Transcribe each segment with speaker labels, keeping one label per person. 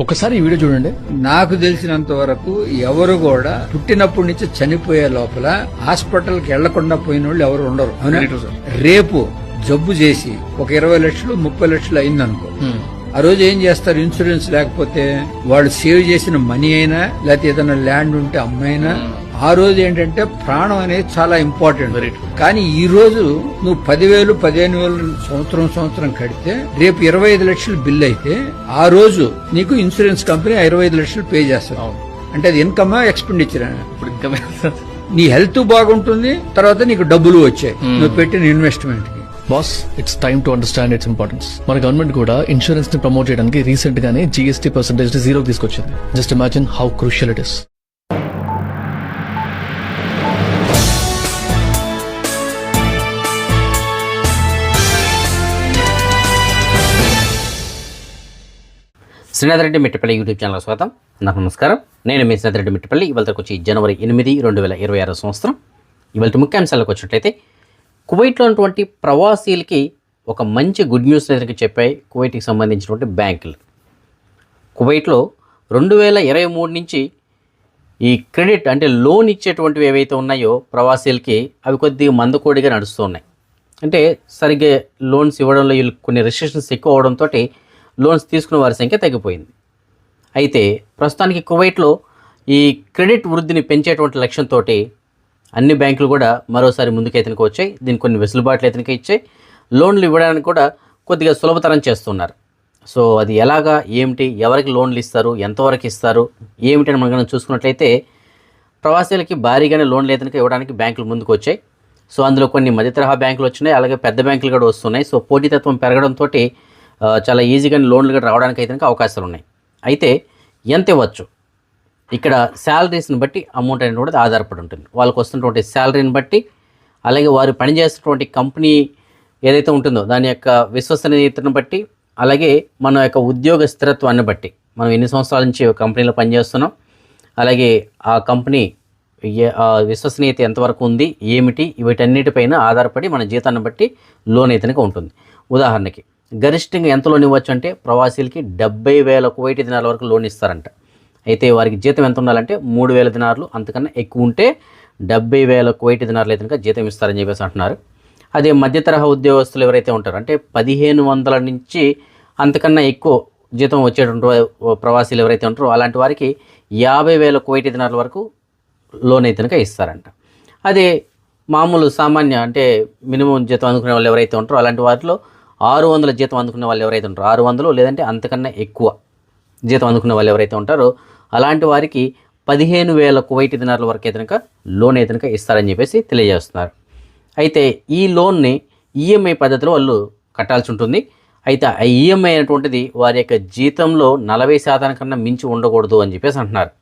Speaker 1: ఒకసారి ఈ వీడియో చూడండి.
Speaker 2: నాకు తెలిసినంత వరకు ఎవరు కూడా పుట్టినప్పటి నుంచి చనిపోయే లోపల హాస్పిటల్ కి వెళ్లకుండా పోయిన వాళ్ళు ఎవరు ఉండరు. అవునా? రేపు జబ్బు చేసి ఒక 20 లక్షలు 30 లక్షలు అయిందనుకో, ఆ రోజు ఏం చేస్తారు? ఇన్సూరెన్స్ లేకపోతే వాళ్ళు సేవ్ చేసిన మనీ అయినా లేకపోతే ఏదైనా ల్యాండ్ ఉంటే అమ్మైనా ఆ రోజు ఏంటంటే ప్రాణం అనేది చాలా ఇంపార్టెంట్. కానీ ఈ రోజు నువ్వు 10,000 15,000 సంవత్సరం కడితే రేపు 25 లక్షలు బిల్ అయితే ఆ రోజు నీకు ఇన్సూరెన్స్ కంపెనీ 25 లక్షలు పే చేస్తారు. అంటే అది ఇన్కమ్ ఎక్స్పెండిచర్ నీ హెల్త్ బాగుంటుంది, తర్వాత నీకు డబ్బులు వచ్చాయి నువ్వు పెట్టిన ఇన్వెస్ట్మెంట్ కి.
Speaker 1: Boss, it's time to understand its importance. మన గవర్నమెంట్ కూడా ఇన్సూరెన్స్ ని ప్రమోట్ చేయడానికి రీసెంట్ గానే GST పర్సెంటేజ్ ని 0 తీసుకొచ్చింది. Just imagine how crucial it is.
Speaker 3: Srinath Reddy Mittapalli YouTube channel స్వాగతం. నాకు నమస్కారం. నేను మీ శ్రీనాథ్ రెడ్డి మిట్టపల్లి. ఇవాళకి వచ్చి జనవరి 8, 2026 సంవత్సరం. ఇవాళ ముఖ్యాంశాలకు వచ్చినట్లయితే కువైట్లో ఉన్నటువంటి ప్రవాసీలకి ఒక మంచి గుడ్ న్యూస్ ఎదురుకి చెప్పాయి కువైట్కి సంబంధించినటువంటి బ్యాంకులు. కువైట్లో 2023 నుంచి ఈ క్రెడిట్ అంటే లోన్ ఇచ్చేటువంటివి ఏవైతే ఉన్నాయో ప్రవాసీలకి అవి కొద్దిగా మందకోడిగా నడుస్తూ ఉన్నాయి. అంటే సరిగ్గా లోన్స్ ఇవ్వడంలో వీళ్ళు కొన్ని రెస్ట్రిక్షన్స్ ఎక్కువ అవడంతో లోన్స్ తీసుకున్న వారి సంఖ్య తగ్గిపోయింది. అయితే ప్రస్తుతానికి కువైట్లో ఈ క్రెడిట్ వృద్ధిని పెంచేటువంటి లక్ష్యంతో అన్ని బ్యాంకులు కూడా మరోసారి ముందుకైతేనికి వచ్చాయి. దీనికి కొన్ని వెసులుబాట్లు అయితే ఇచ్చాయి. లోన్లు ఇవ్వడానికి కూడా కొద్దిగా సులభతరం చేస్తున్నారు. సో అది ఎలాగా, ఏమిటి, ఎవరికి లోన్లు ఇస్తారు, ఎంతవరకు ఇస్తారు, ఏమిటి అని మనం చూసుకున్నట్లయితే ప్రవాసీలకి భారీగానే లోన్లు అయితే ఇవ్వడానికి బ్యాంకులు ముందుకు వచ్చాయి. సో అందులో కొన్ని మధ్య తరహా బ్యాంకులు వచ్చినాయి, అలాగే పెద్ద బ్యాంకులు కూడా వస్తున్నాయి. సో పోటీతత్వం పెరగడంతో చాలా ఈజీగా లోన్లు కూడా రావడానికి అయితే అవకాశాలు ఉన్నాయి. అయితే ఎంత ఇవ్వచ్చు, ఇక్కడ శాలరీస్ని బట్టి అమౌంట్ అనేది కూడా ఆధారపడి ఉంటుంది. వాళ్ళకి వస్తున్నటువంటి శాలరీని బట్టి, అలాగే వారు పనిచేస్తున్నటువంటి కంపెనీ ఏదైతే ఉంటుందో దాని యొక్క విశ్వసనీయతను బట్టి, అలాగే మన యొక్క ఉద్యోగ స్థిరత్వాన్ని బట్టి, మనం ఎన్ని సంవత్సరాల నుంచి కంపెనీలో పనిచేస్తున్నాం, అలాగే ఆ కంపెనీ విశ్వసనీయత ఎంతవరకు ఉంది, ఏమిటి, వీటన్నిటిపైన ఆధారపడి మన జీతాన్ని బట్టి లోన్ అయితే ఉంటుంది. ఉదాహరణకి గరిష్టంగా ఎంత లోన్ ఇవ్వచ్చు అంటే ప్రవాసీలకి 70,000 కువైటీ దినాల వరకు లోన్ ఇస్తారంట. అయితే వారికి జీతం ఎంత ఉండాలంటే 3,000 దినార్లు, అంతకన్నా ఎక్కువ ఉంటే 70,000 కువైటీ దినార్లు అయితే జీతం ఇస్తారని చెప్పేసి అంటున్నారు. అదే మధ్య తరహా ఉద్యోగస్తులు ఎవరైతే ఉంటారో అంటే 1,500 నుంచి అంతకన్నా ఎక్కువ జీతం వచ్చేటువంటి ప్రవాసీలు ఎవరైతే ఉంటారో అలాంటి వారికి 50,000 కువైటీ దినార్ల వరకు లోన్ అయితే ఇస్తారంట. అదే మామూలు సామాన్య అంటే మినిమం జీతం అందుకునే వాళ్ళు ఎవరైతే ఉంటారో అలాంటి వాటిలో 600 జీతం అందుకునే వాళ్ళు ఎవరైతే ఉంటారో, 600 లేదంటే అంతకన్నా ఎక్కువ జీతం అందుకునే వాళ్ళు ఎవరైతే ఉంటారో అలాంటి వారికి 15,000 కువైటీ దినార్ల వరకు అయితే లోన్ అయితే ఇస్తారని చెప్పేసి తెలియజేస్తున్నారు. అయితే ఈ లోన్ని ఈఎంఐ పద్ధతిలో వాళ్ళు కట్టాల్సి ఉంటుంది. అయితే ఆ ఈఎంఐ అనేటువంటిది వారి యొక్క జీతంలో 40% కన్నా మించి ఉండకూడదు అని చెప్పేసి అంటున్నారు.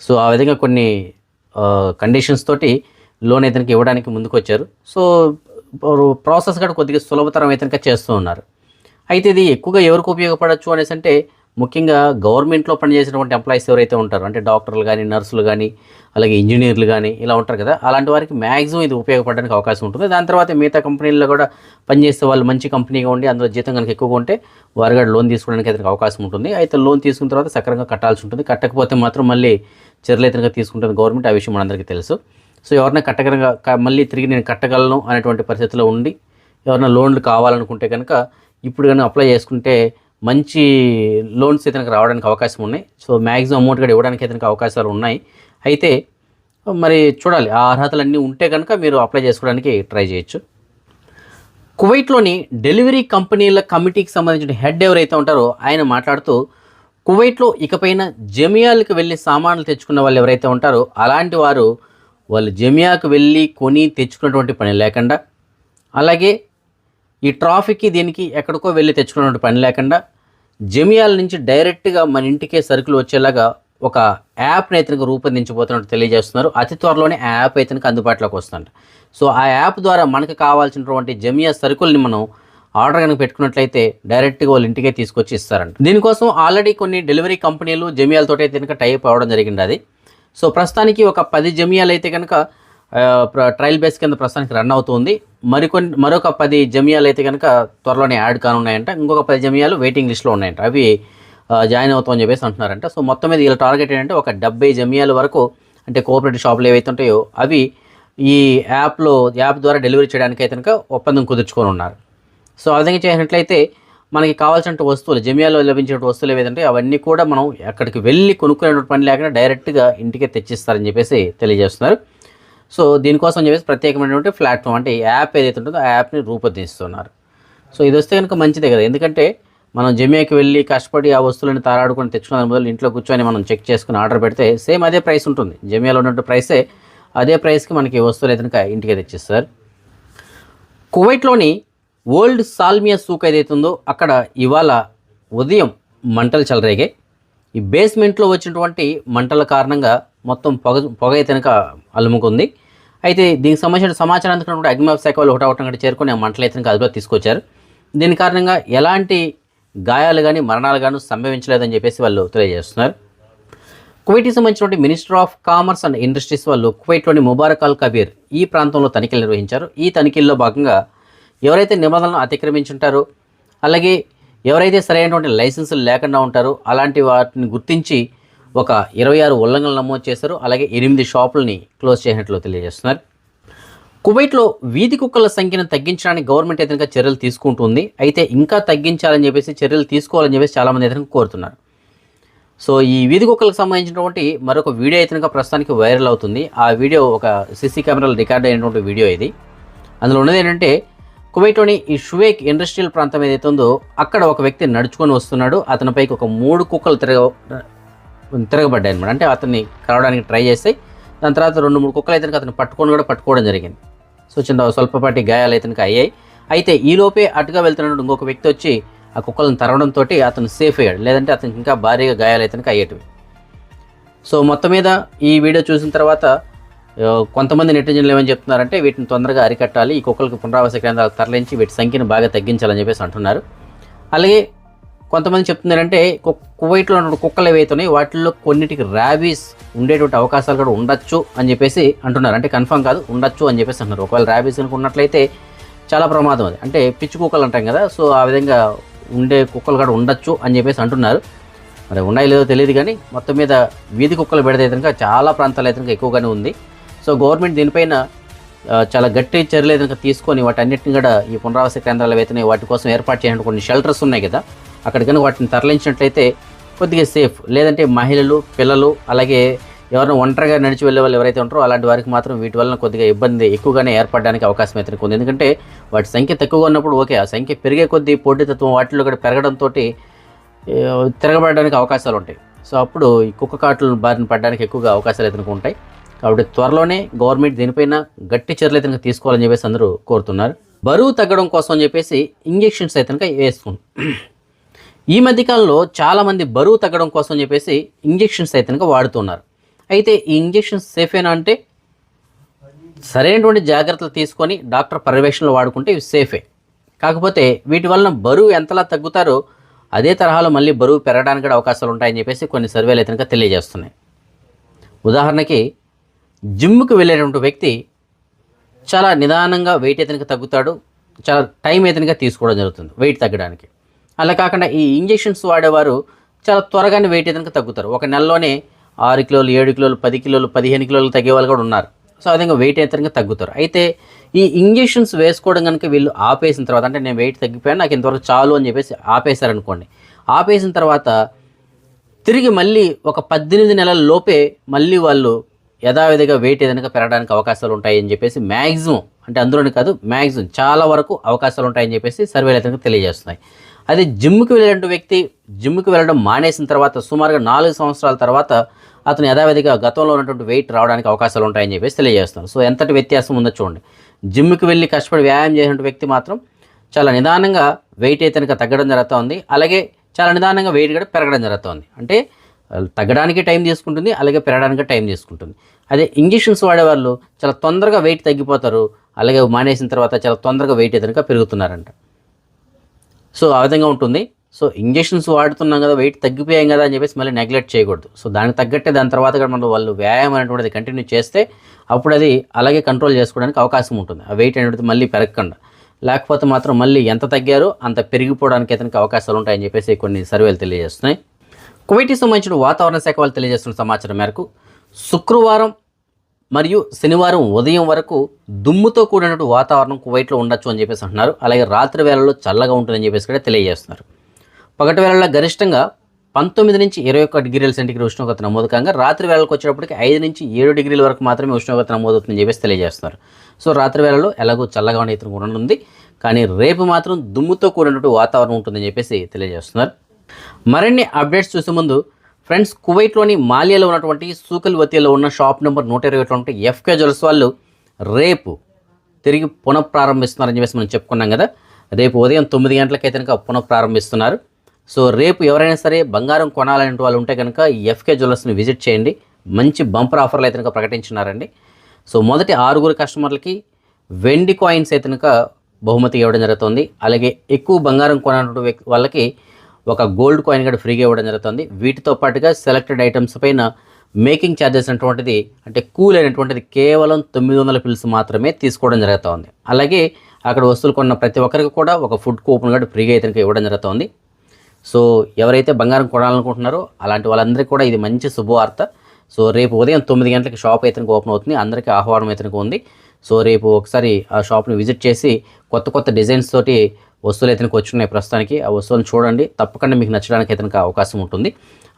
Speaker 3: సో ఆ విధంగా కొన్ని కండిషన్స్ తోటి లోన్ అయితే ఇవ్వడానికి ముందుకు వచ్చారు. సో ప్రాసెస్ కూడా కొద్దిగా సులభతరం అయితే చేస్తూ ఉన్నారు. అయితే ఇది ఎక్కువగా ఎవరికి ఉపయోగపడవచ్చు అనేసి అంటే ముఖ్యంగా గవర్నమెంట్లో పనిచేసినటువంటి ఎంప్లాయీస్ ఎవరైతే ఉంటారో అంటే డాక్టర్లు కానీ, నర్సులు కానీ, అలాగే ఇంజనీర్లు కానీ ఇలా ఉంటారు కదా, అలాంటి వారికి మ్యాక్సిమం ఇది ఉపయోగపడడానికి అవకాశం ఉంటుంది. దాని తర్వాత మిగతా కంపెనీల్లో కూడా పనిచేసే వాళ్ళు మంచి కంపెనీగా ఉండి అందులో జీతం కనుక ఎక్కువగా ఉంటే వారు కూడా లోన్ తీసుకోవడానికి అయితే అవకాశం ఉంటుంది. అయితే లోన్ తీసుకున్న తర్వాత సక్రమంగా కట్టాల్సి ఉంటుంది. కట్టకపోతే మాత్రం మళ్ళీ చర్యలు అయితే తీసుకుంటుంది గవర్నమెంట్. ఆ విషయం మనందరికీ తెలుసు. సో ఎవరైనా కట్టగలగా మళ్ళీ తిరిగి నేను కట్టగలను అనేటువంటి పరిస్థితిలో ఉండి ఎవరైనా లోన్లు కావాలనుకుంటే కనుక ఇప్పుడు కానీ అప్లై చేసుకుంటే మంచి లోన్స్ అయితే రావడానికి అవకాశం ఉన్నాయి. సో మ్యాక్సిమం అమౌంట్ కూడా ఇవ్వడానికి అయితే అవకాశాలు ఉన్నాయి. అయితే మరి చూడాలి, ఆ అర్హతలన్నీ ఉంటే కనుక మీరు అప్లై చేసుకోవడానికి ట్రై చేయొచ్చు. కువైట్లోని డెలివరీ కంపెనీల కమిటీకి సంబంధించిన హెడ్ ఎవరైతే ఉంటారో ఆయన మాట్లాడుతూ కువైట్లో ఇకపైన జమియాలకు వెళ్ళి సామాన్లు తెచ్చుకున్న వాళ్ళు ఎవరైతే ఉంటారో అలాంటి వాళ్ళు జమియాకు వెళ్ళి కొని తెచ్చుకున్నటువంటి పని లేకుండా, అలాగే ఈ ట్రాఫిక్కి దీనికి ఎక్కడికో వెళ్ళి తెచ్చుకున్నటువంటి పని లేకుండా జమియాల నుంచి డైరెక్ట్గా మన ఇంటికే సరుకులు వచ్చేలాగా ఒక యాప్ని అయితే రూపొందించబోతున్నట్టు తెలియజేస్తున్నారు. అతి త్వరలోనే ఆ యాప్ అయితే అందుబాటులోకి వస్తుందంట. సో ఆ యాప్ ద్వారా మనకు కావాల్సినటువంటి జమియా సరుకుల్ని మనం ఆర్డర్ కనుక పెట్టుకున్నట్లయితే డైరెక్ట్గా వాళ్ళ ఇంటికే తీసుకొచ్చి ఇస్తారంట. దీనికోసం ఆల్రెడీ కొన్ని డెలివరీ కంపెనీలు జమియాలతో అయితే టైప్ అవ్వడం జరిగింది. అది సో ప్రస్తుతానికి ఒక 10 జమియాలు అయితే కనుక ట్రయల్ బేస్ కింద ప్రస్తుతానికి రన్ అవుతుంది. మరొక 10 జమియాలు అయితే కనుక త్వరలోనే యాడ్ కానున్నాయంట. ఇంకొక 10 జమియాలు వెయిటింగ్ లిస్ట్లో ఉన్నాయంట. అవి జాయిన్ అవుతామని చెప్పేసి అంటున్నారంట. సో మొత్తం మీద వీళ్ళ టార్గెట్ ఏంటంటే ఒక 70 జమియాల వరకు అంటే కోఆపరేటివ్ షాపులు ఏవైతే ఉంటాయో అవి ఈ యాప్ ద్వారా డెలివరీ చేయడానికి అయితే కనుక ఒప్పందం కుదుర్చుకొని ఉన్నారు. సో ఆ విధంగా చేసినట్లయితే మనకి కావాల్సిన వస్తువులు జమియాలో లభించే వస్తువులు ఏవైతే అవన్నీ కూడా మనం అక్కడికి వెళ్ళి కొనుక్కునే పని లేకుండా డైరెక్ట్గా ఇంటికే తెచ్చిస్తారని చెప్పేసి తెలియజేస్తున్నారు. సో దీనికోసం చెప్పేసి ప్రత్యేకమైనటువంటి ప్లాట్ఫామ్ అంటే యాప్ ఏదైతే ఉంటుందో ఆ యాప్ని రూపొందిస్తున్నారు. సో ఇది వస్తే కనుక మంచిదే కదా, ఎందుకంటే మనం జమియాకి వెళ్ళి కష్టపడి ఆ వస్తువులను తారాడుకొని తెచ్చుకున్న మొదలు ఇంట్లో కూర్చొని మనం చెక్ చేసుకుని ఆర్డర్ పెడితే సేమ్ అదే ప్రైస్ ఉంటుంది. జమియాలో ఉన్నటువంటి ప్రైసే అదే ప్రైస్కి మనకి వస్తువులు అయితే కనుక ఇంటికే తెచ్చిస్తారు. కువైట్లోని ఓల్డ్ సాల్మియా సూక్ ఏదైతే ఉందో అక్కడ ఇవాళ ఉదయం మంటలు చెలరేగాయి. ఈ బేస్మెంట్లో వచ్చినటువంటి మంటల కారణంగా మొత్తం పొగ అయితే కనుక అలుముకుంది. అయితే దీనికి సంబంధించిన సమాచారం అందుకున్నప్పుడు అగ్నిమాపక శాఖ వాళ్ళు ఒకటొకటి చేరుకొని ఆ మంటలు అయితే కనుక అదుపులో తీసుకొచ్చారు. దీని కారణంగా ఎలాంటి గాయాలు కానీ మరణాలు కానీ సంభవించలేదని చెప్పేసి వాళ్ళు తెలియజేస్తున్నారు. కువైట్కి సంబంధించినటువంటి minister of commerce and industries వాళ్ళు కువైట్లోని ముబారక్ అల్ కబీర్ ఈ ప్రాంతంలో తనిఖీలు నిర్వహించారు. ఈ తనిఖీల్లో భాగంగా ఎవరైతే నిబంధనలను అతిక్రమించుంటారో అలాగే ఎవరైతే సరైనటువంటి లైసెన్సులు లేకుండా ఉంటారో అలాంటి వాటిని గుర్తించి ఒక 26 ఉల్లంఘనలు నమోదు చేశారు. అలాగే 8 షాపులని క్లోజ్ చేసినట్లు తెలియజేస్తున్నారు. కువైట్లో వీధి కుక్కల సంఖ్యను తగ్గించడానికి గవర్నమెంట్ అయితే చర్యలు తీసుకుంటుంది. అయితే ఇంకా తగ్గించాలని చెప్పేసి చర్యలు తీసుకోవాలని చెప్పేసి చాలామంది అయితే కోరుతున్నారు. సో ఈ వీధి కుక్కలకు సంబంధించినటువంటి మరొక వీడియో అయితే ప్రస్తుతానికి వైరల్ అవుతుంది. ఆ వీడియో ఒక సీసీ కెమెరాలో రికార్డ్ అయినటువంటి వీడియో ఇది. అందులో ఉన్నది ఏంటంటే కువైట్లోని ఈ షువేక్ ఇండస్ట్రియల్ ప్రాంతం ఏదైతే ఉందో అక్కడ ఒక వ్యక్తి నడుచుకొని వస్తున్నాడు. అతనిపైకి ఒక 3 కుక్కలు తిరగబడ్డాయి అనమాట. అంటే అతన్ని కలవడానికి ట్రై చేస్తాయి. దాని తర్వాత 2-3 కుక్కలు అయితే అతను పట్టుకోవడం జరిగింది. సో స్వల్పపాటి గాయాలు అయితే అయ్యాయి. అయితే ఈలోపే అటుగా వెళ్తున్నట్టు ఇంకొక వ్యక్తి వచ్చి ఆ కుక్కలను తరవడంతో అతను సేఫ్ అయ్యాడు. లేదంటే అతనికి ఇంకా భారీగా గాయాలు అయితే అయ్యేటివి. సో మొత్తం మీద ఈ వీడియో చూసిన తర్వాత కొంతమంది నెటిజన్లు ఏమని చెప్తున్నారంటే వీటిని తొందరగా అరికట్టాలి, ఈ కుక్కలకు పునరావాస కేంద్రాలకు తరలించి వీటి సంఖ్యను బాగా తగ్గించాలని చెప్పేసి అంటున్నారు. అలాగే కొంతమంది చెప్తున్నారంటే కువైట్లో ఉన్న కుక్కలు ఏవైతున్నాయి వాటిల్లో కొన్నిటికి ర్యాబీస్ ఉండేటువంటి అవకాశాలు కూడా ఉండొచ్చు అని చెప్పేసి అంటున్నారు. అంటే కన్ఫర్మ్ కాదు, ఉండొచ్చు అని చెప్పేసి అంటున్నారు. ఒకవేళ ర్యాబీస్ కనుక ఉన్నట్లయితే చాలా ప్రమాదం అది. అంటే పిచ్చి కుక్కలు అంటాం కదా, సో ఆ విధంగా ఉండే కుక్కలు కూడా ఉండొచ్చు అని చెప్పేసి అంటున్నారు. మరి ఉన్నాయో లేదో తెలియదు కానీ మొత్తం మీద వీధి కుక్కలు పెడితే కనుక చాలా ప్రాంతాలు అయితే ఎక్కువగానే ఉంది. సో గవర్నమెంట్ దీనిపైన చాలా గట్టి చర్యలు అయితే తీసుకొని వాటన్నిటిని కూడా ఈ పునరావాస కేంద్రాలు అయితేనే వాటి కోసం ఏర్పాటు చేసిన కొన్ని షెల్టర్స్ ఉన్నాయి కదా, అక్కడ కనుక వాటిని తరలించినట్లయితే కొద్దిగా సేఫ్. లేదంటే మహిళలు, పిల్లలు, అలాగే ఎవరైనా ఒంటరిగా నడిచి వెళ్ళే వాళ్ళు ఎవరైతే ఉంటారో అలాంటి వారికి మాత్రం వీటి వలన కొద్దిగా ఇబ్బంది ఎక్కువగానే ఏర్పడడానికి అవకాశం అయితే ఉంది. ఎందుకంటే వాటి సంఖ్య తక్కువగా ఉన్నప్పుడు ఓకే, ఆ సంఖ్య పెరిగే కొద్దీ పోటీతత్వం వాటిలో కూడా పెరగడంతో తిరగబడడానికి అవకాశాలు ఉంటాయి. సో అప్పుడు ఈ కుక్క కాటులను బారిన పడడానికి ఎక్కువగా అవకాశాలు అయితే ఉంటాయి. కాబట్టి త్వరలోనే గవర్నమెంట్ దీనిపైన గట్టి చర్యలు అయితే తీసుకోవాలని చెప్పేసి అందరూ కోరుతున్నారు. బరువు తగ్గడం కోసం అని చెప్పేసి ఇంజెక్షన్స్ అయితే వేసుకుంటారు. ఈ మధ్యకాలంలో చాలామంది బరువు తగ్గడం కోసం చెప్పేసి ఇంజెక్షన్స్ అయితే వాడుతున్నారు. అయితే ఈ ఇంజెక్షన్స్ సేఫేనా అంటే సరైనటువంటి జాగ్రత్తలు తీసుకొని డాక్టర్ పర్యవేక్షణలో వాడుకుంటే ఇవి సేఫే. కాకపోతే వీటి వలన బరువు ఎంతలా తగ్గుతారో అదే తరహాలో మళ్ళీ బరువు పెరగడానికి కూడా అవకాశాలు ఉంటాయని చెప్పేసి కొన్ని సర్వేలు అయితే తెలియజేస్తున్నాయి. ఉదాహరణకి జిమ్కి వెళ్ళేటువంటి వ్యక్తి చాలా నిదానంగా వెయిట్ అయితే తగ్గుతాడు, చాలా టైం అయితే తీసుకోవడం జరుగుతుంది వెయిట్ తగ్గడానికి. అలా కాకుండా ఈ ఇంజెక్షన్స్ వాడేవారు చాలా త్వరగానే వెయిట్ అయితే తగ్గుతారు. ఒక నెలలోనే 6 కిలోలు, 7 కిలోలు, 10 కిలోలు, 15 కిలోలు తగ్గే వాళ్ళు కూడా ఉన్నారు. సో ఆ విధంగా వెయిట్ అయితే తగ్గుతారు. అయితే ఈ ఇంజెక్షన్స్ వేసుకోవడం కనుక వీళ్ళు ఆపేసిన తర్వాత, అంటే నేను వెయిట్ తగ్గిపోయాను నాకు ఇంతవరకు చాలు అని చెప్పేసి ఆపేశారనుకోండి, ఆపేసిన తర్వాత తిరిగి మళ్ళీ ఒక 18 నెలల లోపే మళ్ళీ వాళ్ళు యథావిధిగా వెయిట్ ఏదైనా పెరగడానికి అవకాశాలు ఉంటాయని చెప్పేసి మ్యాక్సిమం, అంటే అందులోనే కాదు మ్యాక్సిమం చాలా వరకు అవకాశాలు ఉంటాయని చెప్పేసి సర్వేలు అయితే తెలియజేస్తున్నాయి. అదే జిమ్కి వెళ్ళేటువంటి వ్యక్తి జిమ్కి వెళ్ళడం మానేసిన తర్వాత సుమారుగా 4 సంవత్సరాల తర్వాత అతను యథావిధిగా గతంలో ఉన్నటువంటి వెయిట్ రావడానికి అవకాశాలు ఉంటాయని చెప్పేసి తెలియజేస్తున్నారు. సో ఎంతటి వ్యత్యాసం ఉందో చూడండి. జిమ్కి వెళ్ళి కష్టపడి వ్యాయామం చేసినటువంటి వ్యక్తి మాత్రం చాలా నిదానంగా వెయిట్ అయితే తగ్గడం జరుగుతూ ఉంది, అలాగే చాలా నిదానంగా వెయిట్ కూడా పెరగడం జరుగుతుంది. అంటే తగ్గడానికి టైం తీసుకుంటుంది, అలాగే పెరగడానికి టైం తీసుకుంటుంది. అదే ఇంజెక్షన్స్ వాడేవాళ్ళు చాలా తొందరగా వెయిట్ తగ్గిపోతారు, అలాగే మానేసిన తర్వాత చాలా తొందరగా వెయిట్ అయితే పెరుగుతున్నారంట. సో ఆ విధంగా ఉంటుంది. సో ఇంజెక్షన్స్ వాడుతున్నాం కదా, వెయిట్ తగ్గిపోయాం కదా అని చెప్పేసి మళ్ళీ నెగ్లెక్ట్ చేయకూడదు. సో దానికి తగ్గట్టే దాని తర్వాత కూడా మనం వాళ్ళు వ్యాయామం అనేటువంటిది కంటిన్యూ చేస్తే అప్పుడు అది అలాగే కంట్రోల్ చేసుకోవడానికి అవకాశం ఉంటుంది, ఆ వెయిట్ అనేది మళ్ళీ పెరగకుండా. లేకపోతే మాత్రం మళ్ళీ ఎంత తగ్గారో అంత పెరిగిపోవడానికి అతనికి అవకాశాలు ఉంటాయని చెప్పేసి కొన్ని సర్వేలు తెలియజేస్తున్నాయి. కువైట్కి సంబంధించిన వాతావరణ శాఖ వాళ్ళు తెలియజేస్తున్న సమాచారం మేరకు శుక్రవారం మరియు శనివారం ఉదయం వరకు దుమ్ముతో కూడినటువంటి వాతావరణం కువైట్లో ఉండొచ్చు అని చెప్పేసి అంటున్నారు. అలాగే రాత్రి వేళల్లో చల్లగా ఉంటుందని చెప్పేసి కూడా తెలియజేస్తున్నారు. పగటి వేళల్లో గరిష్టంగా 19 నుంచి 21 డిగ్రీల సెంటీగ్రేడ్ ఉష్ణోగ్రత నమోదు కాగా రాత్రి వేళలకు వచ్చేటప్పటికి 5 నుంచి 7 డిగ్రీల వరకు మాత్రమే ఉష్ణోగ్రత నమోదవుతుందని చెప్పేసి తెలియజేస్తున్నారు. సో రాత్రి వేళల్లో ఎలాగో చల్లగా ఉండనుంది, కానీ రేపు మాత్రం దుమ్ముతో కూడినటువంటి వాతావరణం ఉంటుందని చెప్పేసి తెలియజేస్తున్నారు. మరిన్ని అప్డేట్స్ చూసే ముందు ఫ్రెండ్స్, కువైట్లోని మాలియాలో ఉన్నటువంటి సూకల్ వతీలో ఉన్న షాప్ నెంబర్ 120 ఎఫ్కే జ్యువెలర్స్ వాళ్ళు రేపు తిరిగి పునఃప్రారంభిస్తున్నారని చెప్పేసి మనం చెప్పుకున్నాం కదా. రేపు ఉదయం 9 గంటలకైతే కనుక పునఃప్రారంభిస్తున్నారు. సో రేపు ఎవరైనా సరే బంగారం కొనాలనే వాళ్ళు ఉంటే కనుక ఈ ఎఫ్కే జ్యువెలర్స్ని విజిట్ చేయండి. మంచి బంపర్ ఆఫర్లు అయితే కనుక ప్రకటించున్నారండి. సో మొదటి 6 కస్టమర్లకి వెండి కాయిన్స్ అయితే కనుక బహుమతి ఇవ్వడం జరుగుతుంది. అలాగే ఎక్కువ బంగారం కొనాలన్న వాళ్ళకి ఒక గోల్డ్ కాయిన్ కూడా ఫ్రీగా ఇవ్వడం జరుగుతుంది. వీటితో పాటుగా సెలెక్టెడ్ ఐటమ్స్ పైన మేకింగ్ ఛార్జెస్ అనేటువంటిది, అంటే కూల్ అయినటువంటిది కేవలం 900 పిల్స్ మాత్రమే తీసుకోవడం జరుగుతుంది. అలాగే అక్కడ వస్తువులు కొన్న ప్రతి ఒక్కరికి కూడా ఒక ఫుడ్ కూపన్ కూడా ఫ్రీగా అయితే ఇవ్వడం జరుగుతుంది. సో ఎవరైతే బంగారం కొనాలనుకుంటున్నారో అలాంటి వాళ్ళందరికీ కూడా ఇది మంచి శుభవార్త. సో రేపు ఉదయం 9 గంటలకి షాప్ అయితే ఓపెన్ అవుతుంది. అందరికీ ఆహ్వానం అయితే ఉంది. సో రేపు ఒకసారి ఆ షాప్ని విజిట్ చేసి కొత్త డిజైన్స్ తోటి వస్తువులు అయితే వచ్చున్నాయి ప్రస్తుతానికి. ఆ వస్తువులను చూడండి, తప్పకుండా మీకు నచ్చడానికి అయితే అవకాశం ఉంటుంది.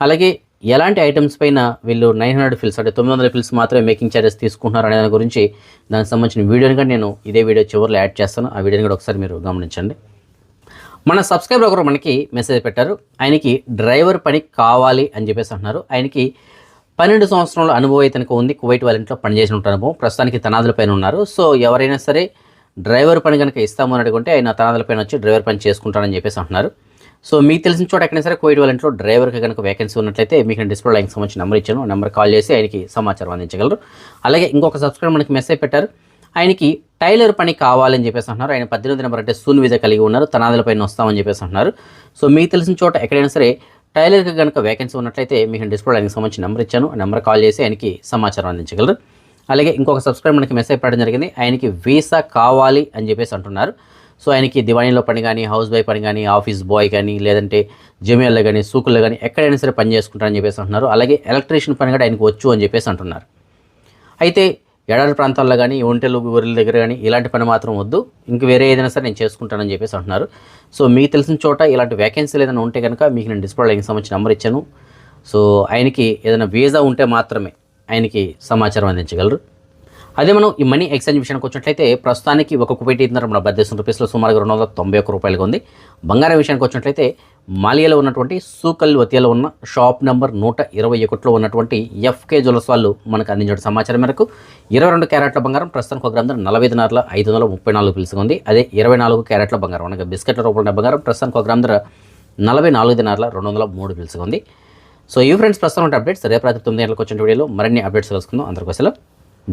Speaker 3: అలాగే ఎలాంటి ఐటమ్స్ పైన వీళ్ళు 900 ఫిల్స్ అంటే 900 ఫిల్స్ మాత్రమే మేకింగ్ ఛార్జెస్ తీసుకుంటున్నారు అనే దాని గురించి దానికి సంబంధించిన వీడియోని కూడా నేను ఇదే వీడియో చివరిలో యాడ్ చేస్తాను. ఆ వీడియోని కూడా ఒకసారి మీరు గమనించండి. మన సబ్స్క్రైబర్ ఒకరు మనకి మెసేజ్ పెట్టారు. ఆయనకి డ్రైవర్ పని కావాలి అని చెప్పేసి అంటున్నారు. ఆయనకి 12 సంవత్సరాల అనుభవం అయితే ఉంది. కువైట్ వాళ్ళ ఇంట్లో పనిచేసిన అనుభవం, ప్రస్తుతానికి తనాదుల పైన ఉన్నారు. సో ఎవరైనా సరే డ్రైవర్ పని కనుక ఇస్తామని అడుగుంటే ఆయన తనాదుల పైన వచ్చి డ్రైవర్ పని చేసుకుంటారని చెప్పేసి అంటున్నారు. సో మీకు తెలిసిన చోట ఎక్కడైనా సరే కువైట్ వాళ్ళ ఇంట్లో డ్రైవర్కి కనుక వేకెన్సీ ఉన్నట్లయితే మీకు నేను డిస్ప్లే లైన్కి సంబంధించిన నెంబర్ ఇచ్చాను. ఆ నెంబర్ కాల్ చేసి ఆయనకి సమాచారం అందించగలరు. అలాగే ఇంకొక సబ్స్క్రైబర్ మనకి మెసేజ్ పెట్టారు. ఆయనకి టైలర్ పని కావాలని చెప్పేసి అంటున్నారు. ఆయన 18 నెంబర్ అంటే సూన్ వీజా కలిగి ఉన్నారు. తనాదుల పైన వస్తామని చెప్పేసి అంటున్నారు. సో మీకు తెలిసిన చోట ఎక్కడైనా సరే టైలర్కి కనుక వేకెన్సీ ఉన్నట్లయితే మీకు డిస్ప్లే లైన్కి సంబంధించిన నెంబర్ ఇచ్చాను. ఆ నెంబర్ కాల్ చేసి ఆయనకి సమాచారం అందించగలరు. అలాగే ఇంకొక సబ్స్క్రైబర్ మనకి మెసేజ్ పెట్టడం జరిగింది. ఆయనకి వీసా కావాలి అని చెప్పేసి అంటున్నారు. సో ఆయనకి దివాణిలో పని కానీ, హౌస్ బాయ్ పని కానీ, ఆఫీస్ బాయ్ కానీ, లేదంటే జమియాల్లో కానీ, సూకుల్లో కానీ ఎక్కడైనా సరే పని చేసుకుంటారని చెప్పేసి అంటున్నారు. అలాగే ఎలక్ట్రీషియన్ పని కూడా ఆయనకు వచ్చు అని చెప్పేసి అంటున్నారు. అయితే ఎడారి ప్రాంతాల్లో కానీ, ఒంటెలు గొర్రెల దగ్గర కానీ ఇలాంటి పని మాత్రం వద్దు, ఇంక వేరే ఏదైనా సరే నేను చేసుకుంటానని చెప్పేసి అంటున్నారు. సో మీకు తెలిసిన చోట ఇలాంటి వేకెన్సీలు ఏదైనా ఉంటే కనుక మీకు నేను డిస్ప్లే లైన్కి సంబంధించిన నెంబర్ ఇచ్చాను. సో ఆయనకి ఏదైనా వీసా ఉంటే మాత్రమే ఆయనకి సమాచారం అందించగలరు. అదే మనం ఈ మనీ ఎక్స్చేంజ్ విషయానికి వచ్చినట్లయితే ప్రస్తుతానికి ఒక కువైట్ దినార్ మన భారతదేశం రూపీస్లో సుమారుగా 291 రూపాయలుగా ఉంది. బంగారం విషయానికి వచ్చినట్లయితే మాలియాలో ఉన్నటువంటి సూకల్ వతియాలో ఉన్న షాప్ నెంబర్ 121లో ఉన్నటువంటి ఎఫ్కే జ్యువెలర్స్ వాళ్ళు మనకు అందించిన సమాచారం మేరకు 22 క్యారెట్ల బంగారం ప్రస్తుతానికి 1 గ్రాము 45 దినార్ల 534 పిలుసుగా ఉంది. అదే 24 క్యారెట్ల బంగారం అనగా బిస్కెట్ల రూపంలో బంగారం ప్రస్తుతానికి 1 గ్రాము 44 దినార్ల 203 పిలుసుగా ఉంది. సో ఈ ఫ్రెండ్స్ ప్రస్తుతం ఉంటే అప్డేట్స్. రేపు రాత్రి 9 గంటలకు వచ్చిన వీడియోలో మరిన్ని అప్డేట్స్ తెలుసుకుందాం. అందరికీ సెలవు.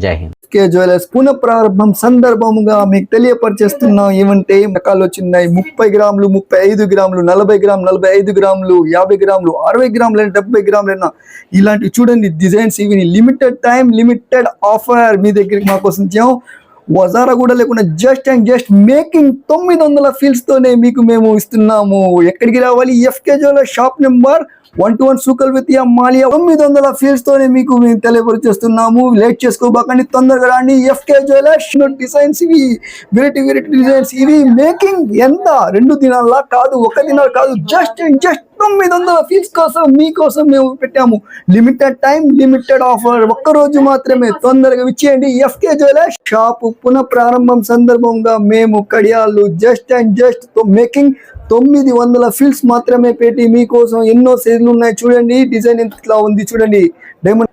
Speaker 3: జై హింద్.
Speaker 4: ఎఫ్కే జ్యువెలర్స్ పునఃప్రారంభం సందర్భముగా మీకు తెలియపరిచేస్తున్నాం. ఏమంటే రకాలు వచ్చినాయి. 30 గ్రాములు, 35 గ్రాములు, 40 గ్రాములు, 45 గ్రాములు, 50 గ్రాములు, 60 గ్రాములు, 70 గ్రాములు ఇలాంటివి చూడండి డిజైన్స్. ఇవి లిమిటెడ్ టైం, లిమిటెడ్ ఆఫర్ మీ దగ్గరికి మాకు వస్తుంటాం. వజారా కూడా లేకుండా జస్ట్ అండ్ జస్ట్ మేకింగ్ 900 ఫీల్స్ తోనే మీకు మేము ఇస్తున్నాము. ఎక్కడికి రావాలి? ఎఫ్కే జ్యువెలర్స్ షాప్ నెంబర్ 121 సూకల్ వతియా మాలియా 900 ఫీల్స్ తోనే మీకు మేము తెలియపరిచేస్తున్నాము. లేట్ చేసుకోబాకండి, తొందరగా రండి. ఎఫ్కే జ్యువెలర్స్ డిజైన్స్ ఇవి, వెరైటీ డిజైన్స్ ఇవి. మేకింగ్ ఎంత 2 దినాల కాదు, 1 దినాలు కాదు, జస్ట్ అండ్ జస్ట్ 900 ఫీల్స్ కోసం మీకోసం మేము పెట్టాము. లిమిటెడ్ టైం, లిమిటెడ్ ఆఫర్, ఒక్కరోజు మాత్రమే. తొందరగా ఇచ్చేయండి. ఎఫ్కే జ్యువెలర్స్ షాప్ పునః ప్రారంభం సందర్భంగా మేము కడియాలు జస్ట్ అండ్ జస్ట్ మేకింగ్ 900 ఫీల్స్ మాత్రమే పెట్టి మీకోసం ఎన్నో సైజులు ఉన్నాయి. చూడండి డిజైన్ ఎంత ఉంది చూడండి. డైమండ్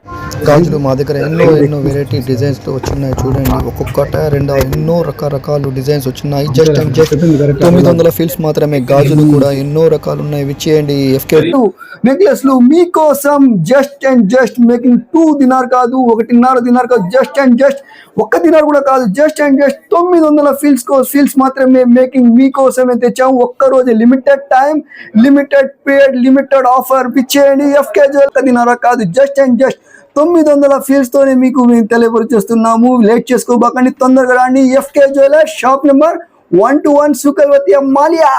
Speaker 5: గాజులు మా దగ్గర ఎన్నో వెరైటీ డిజైన్స్ తో వచ్చినాయి. చూడండి ఒక్కొక్కట ఎన్నో రకరకాల డిజైన్స్ వచ్చినాయి. జస్ట్ అండ్ జస్ట్ 900 ఫీల్స్ మాత్రమే. గాజులు కూడా ఎన్నో రకాలు ఉన్నాయి. విచ్చేయండి. ఎఫ్కే
Speaker 4: నెక్లెస్లు మీకోసం just and just making 2 dinar కాదు, 1.5 దినార్ కాదు, జస్ట్ అండ్ జస్ట్ 1 దినార్ కూడా కాదు, జస్ట్ అండ్ జస్ట్ 900 ఫీల్స్ మాత్రమే మేకింగ్ మీకోసమే తెచ్చాము. ఒక్క రోజు limited time, limited period, limited offer. పిచ్చేయండి. ఎఫ్కే జ్యువెలర్స్ 1 దినార్ కాదు, జస్ట్ అండ్ జస్ట్ 900 ఫీల్స్ తోనే మీకు మేము తెలియపరిచేస్తున్నాము. లేట్ చేసుకోబాకండి, తొందరగా రండి. ఎఫ్కే జ్యువెలర్స్ షాప్ నెంబర్ 121 సూకల్ వతియా మాలియా.